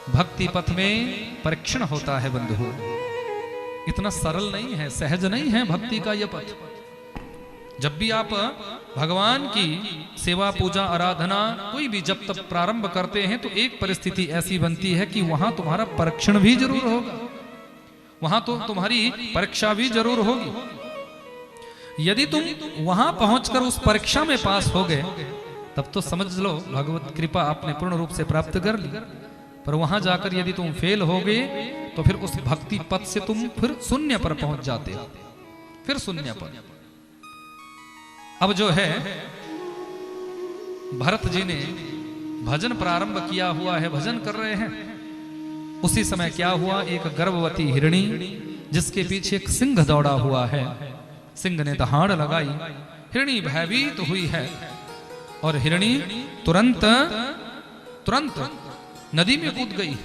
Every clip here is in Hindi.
भक्ति पथ में परीक्षण होता है बंधु। इतना सरल नहीं है, सहज नहीं है भक्ति का यह पथ। जब भी आप भगवान की सेवा पूजा आराधना कोई भी जब तक प्रारंभ करते हैं तो एक परिस्थिति ऐसी बनती है कि वहां तुम्हारा परीक्षण भी जरूर होगा, वहां तो तुम्हारी परीक्षा भी जरूर होगी। यदि तुम वहां पहुंचकर उस परीक्षा में पास हो गए तब तो समझ लो भगवत कृपा आपने पूर्ण रूप से प्राप्त कर ली। पर वहां जाकर यदि तुम फेल हो गए तो फिर उस भक्ति पथ से तुम फिर शून्य पर पहुंच जाते हो, फिर शून्य पर। अब जो है भरत जी ने भजन प्रारंभ किया हुआ है, भजन कर रहे हैं। उसी समय क्या हुआ, एक गर्भवती हिरणी जिसके पीछे एक सिंह दौड़ा हुआ है, सिंह ने दहाड़ लगाई, हिरणी भयभीत हुई है और हिरणी तुरंत नदी में कूद गई।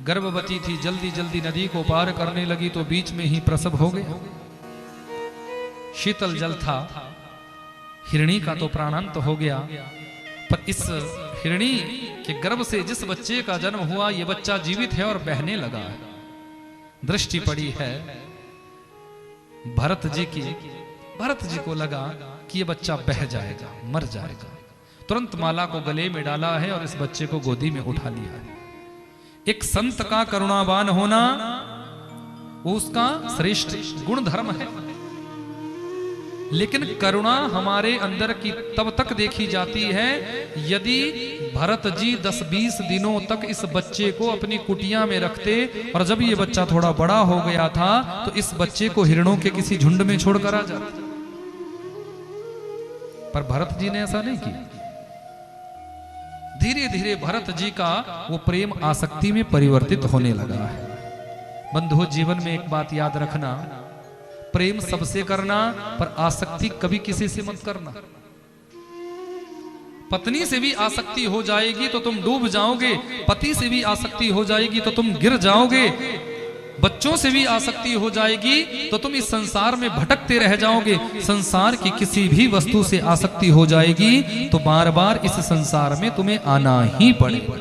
गर्भवती थी, जल्दी जल्दी नदी को पार करने लगी तो बीच में ही प्रसव हो गया। शीतल जल था, हिरणी का तो प्राणांत हो गया। पर इस हिरणी के गर्भ से जिस बच्चे का जन्म हुआ ये बच्चा जीवित है और बहने लगा है। दृष्टि पड़ी है भरत जी की, भरत जी को लगा कि ये बच्चा बह जाएगा, मर जाएगा। तुरंत माला को गले में डाला है और इस बच्चे को गोदी में उठा लिया है। एक संत का करुणावान होना वो उसका श्रेष्ठ गुण धर्म है। लेकिन करुणा हमारे अंदर की तब तक देखी जाती है यदि भरत जी 10-20 दिनों तक इस बच्चे को अपनी कुटिया में रखते और जब ये बच्चा थोड़ा बड़ा हो गया था तो इस बच्चे को हिरणों के किसी झुंड में छोड़कर आ जाते। पर भरत जी ने ऐसा नहीं किया। धीरे धीरे भरत जी का वो प्रेम आसक्ति में परिवर्तित होने लगा है। बंधुओं, जीवन में एक बात याद रखना, प्रेम सबसे करना पर आसक्ति कभी किसी से मत करना। पत्नी से भी आसक्ति हो जाएगी तो तुम डूब जाओगे, पति से भी आसक्ति हो जाएगी तो तुम गिर जाओगे, बच्चों से भी आसक्ति हो जाएगी तो तुम इस संसार में भटकते रह जाओगे। संसार की किसी भी वस्तु से आसक्ति हो जाएगी तो बार बार इस संसार में तुम्हें आना ही पड़ेगा।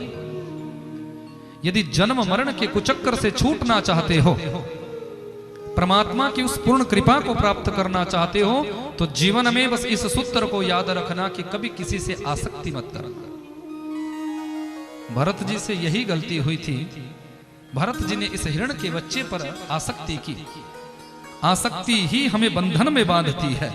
यदि जन्म मरण के कुचक्कर से छूटना चाहते हो, परमात्मा की उस पूर्ण कृपा को प्राप्त करना चाहते हो तो जीवन में बस इस सूत्र को याद रखना कि कभी किसी से आसक्ति मत करना। भरत जी से यही गलती हुई थी। भरत जी ने इस हिरण के बच्चे पर आसक्ति की। आसक्ति ही हमें बंधन में बांधती है।